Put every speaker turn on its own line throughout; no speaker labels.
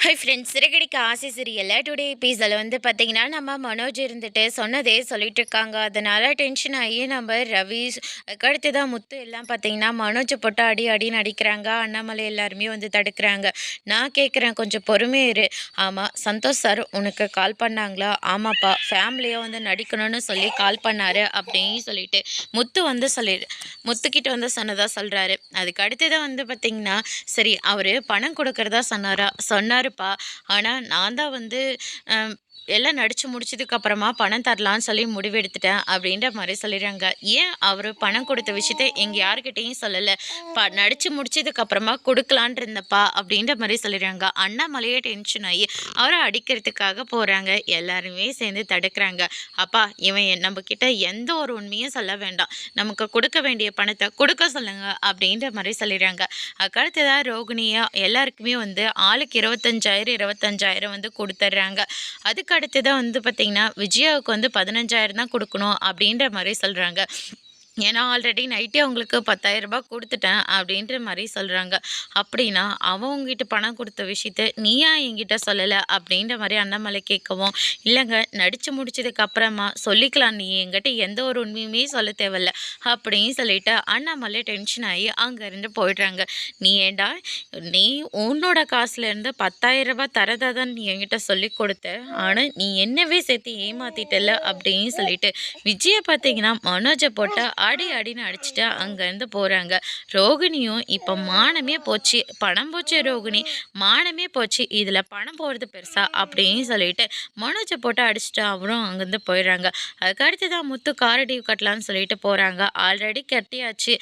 Hi friends, Siragadikka ஆசை சீரியலில் today எபிசோடில் பார்த்தீங்கன்னா நம்ம மனோஜ் இருந்துட்டு சொன்னதே சொல்லிட்டு இருக்காங்க. அதனால டென்ஷன் ஆகி நம்ம ரவி அடுத்து தான் முத்து எல்லாம் பார்த்தீங்கன்னா மனோஜை போட்டு அடி அடின்னு அடிக்கிறாங்க. அண்ணாமலை எல்லாருமே தடுக்கிறாங்க. நான் கேட்குறேன், கொஞ்சம் பொறுமையே இரு. ஆமாம், சந்தோஷ் சார் உனக்கு கால் பண்ணாங்களா? ஆமாப்பா, ஃபேமிலியாக நடிக்கணும்னு சொல்லி கால் பண்ணாரு அப்படின்னு சொல்லிட்டு முத்து முத்துக்கிட்ட சொன்னதா சொல்கிறாரு. அதுக்கு அடுத்து தான் பார்த்தீங்கன்னா சரி, அவர் பணம் கொடுக்கறதா சொன்னார். ஆனால் நான் தான் எல்லாம் நடித்து முடிச்சதுக்கப்புறமா பணம் தரலான்னு சொல்லி முடிவெடுத்துட்டேன் அப்படின்ற மாதிரி சொல்லிடுறாங்க. ஏன் அவர் பணம் கொடுத்த விஷயத்த எங்கள் யாருக்கிட்டேயும் சொல்லலை, நடித்து முடிச்சதுக்கப்புறமா கொடுக்கலான் இருந்தப்பா அப்படின்ற மாதிரி சொல்லிடுறாங்க. அண்ணாமலையே டென்ஷன் ஆகி அவரை அடிக்கிறதுக்காக போகிறாங்க. எல்லாருமே சேர்ந்து தடுக்கிறாங்க. அப்பா, இவன் நம்மக்கிட்ட எந்த ஒரு உண்மையும் சொல்ல வேண்டாம், நமக்கு கொடுக்க வேண்டிய பணத்தை கொடுக்க சொல்லுங்க அப்படின்ற மாதிரி சொல்லிடுறாங்க. அதுக்கடுத்ததான் ரோகிணியா எல்லாருக்குமே ஆளுக்கு 25,000 கொடுத்துட்றாங்க. அதுக்கு அடுத்து தான் பார்த்திங்கன்னா விஜயாவுக்கு 15,000 தான் கொடுக்கணும் அப்படின்ற மாதிரி சொல்கிறாங்க. ஏன்னா ஆல்ரெடி நைட்டே அவங்களுக்கு 10,000 ரூபாய் கொடுத்துட்டேன் அப்படின்ற மாதிரி சொல்கிறாங்க. அப்படின்னா அவங்ககிட்ட பணம் கொடுத்த விஷயத்த நீயா என்கிட்ட சொல்லலை அப்படின்ற மாதிரி அண்ணாமலை கேட்கவும், இல்லைங்க, நடித்து முடிச்சதுக்கு அப்புறமா சொல்லிக்கலாம், நீ என்கிட்ட எந்த ஒரு உண்மையுமே சொல்ல தேவையில்ல அப்படின்னு சொல்லிட்டு அண்ணாமலை டென்ஷன் ஆகி அங்கேருந்து போயிடுறாங்க. நீ ஏண்டா, நீ உன்னோட காசுலேருந்து 10,000 ரூபாய் தரதா தான் நீ என்கிட்ட சொல்லி கொடுத்த, ஆனால் நீ என்னவே சேர்த்து ஏமாத்திட்டல அப்படின்னு சொல்லிட்டு விஜயை பார்த்தீங்கன்னா மனோஜை போட்ட அடி அடின்னு அடிச்சுட்டு அங்கேருந்து போகிறாங்க. ரோகிணியும் இப்போ மானமே போச்சு, பணம் போச்சு ரோகிணி, மானமே போச்சு, இதில் பணம் போகிறது பெருசா அப்படின்னு சொல்லிட்டு மனோஜை போட்டு அடிச்சுட்டு அவரும் அங்கேருந்து போயிடுறாங்க. அதுக்கு அடுத்து தான் முத்து காரடிவு கட்டலான்னு சொல்லிட்டு போகிறாங்க. ஆல்ரெடி கட்டியாச்சு,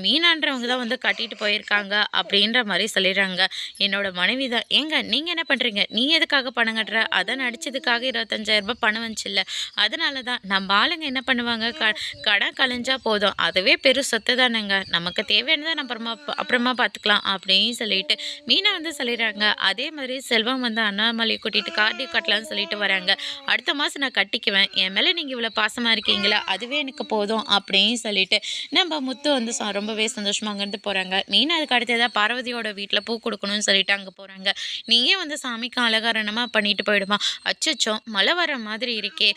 மீனான்றவங்க தான் கட்டிட்டு போயிருக்காங்க அப்படின்ற மாதிரி சொல்லிடுறாங்க. என்னோட மனைவி தான், ஏங்க நீங்கள் என்ன பண்ணுறீங்க, நீ எதுக்காக பணம் கட்டுற, அதை நடிச்சதுக்காக 25,000 ரூபாய் பணம் வந்துச்சுல்ல, அதனால தான் நம்ம ஆளுங்க என்ன பண்ணுவாங்க, கடன் கலைஞ்சா போதும், அதுவே பெரு சொத்து தானேங்க, நமக்கு தேவையானதை நம்ம அப்புறமா பார்த்துக்கலாம் அப்படின்னு சொல்லிட்டு மீனா சொல்லிடுறாங்க. அதே மாதிரி செல்வம் அண்ணாமலை கூட்டிகிட்டு கார்டி கட்டலான்னு சொல்லிட்டு வராங்க. அடுத்த மாதம் நான் கட்டிக்குவேன், என் மேலே நீங்கள் இவ்வளோ பாசமாக இருக்கீங்களா, அதுவே எனக்கு போதும் அப்படின்னு சொல்லிட்டு நம்ம முத்து ரொம்பவே சந்தோஷமாக அங்கேருந்து போகிறாங்க. மீனா அதுக்கு அடுத்ததாக பார்வதியோட வீட்டில் பூ கொடுக்கணும்னு சொல்லிட்டு அங்கே போகிறாங்க. நீங்கள் சாமிக்கு அலங்காரணமாக பண்ணிட்டு போயிடுமா, அச்சச்சோ மழை வர மாதிரி இருக்கே,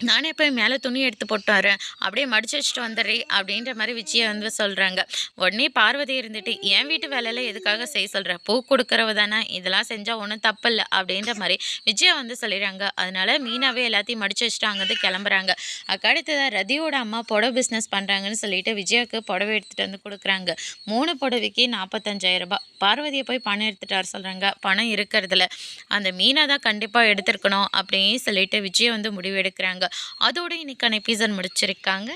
நானே போய் மேலே துணி எடுத்து போட்டு வரேன், அப்படியே மடிச்சு வச்சுட்டு வந்துடுறேன் அப்படின்ற மாதிரி விஜயை சொல்கிறாங்க. உடனே பார்வதி இருந்துட்டு, என் வீட்டு வேலையில் எதுக்காக செய்ய சொல்கிற, பூ கொடுக்குறவ தானே, இதெல்லாம் செஞ்சால் ஒன்றும் தப்பில்லை அப்படின்ற மாதிரி விஜயா சொல்லிடுறாங்க. அதனால மீனாவே எல்லாத்தையும் மடிச்சு வச்சுட்டு அங்கேருந்து கிளம்புறாங்க. அதுக்கடுத்ததான் ரதியோட அம்மா புடவை பிஸ்னஸ் பண்ணுறாங்கன்னு சொல்லிட்டு விஜயாவுக்கு புடவை எடுத்துகிட்டு கொடுக்குறாங்க. 3 புடவைக்கு 45,000 ரூபாய். பார்வதியை போய் பணம் எடுத்துகிட்டு வர சொல்கிறாங்க. பணம் இருக்கிறதுல அந்த மீனா தான் கண்டிப்பாக எடுத்துருக்கணும் அப்படின்னு சொல்லிட்டு விஜய் முடிவு எடுக்கிறாங்க. அதோடு இன்னைக்கான எபிசோட் முடிச்சிருக்காங்க.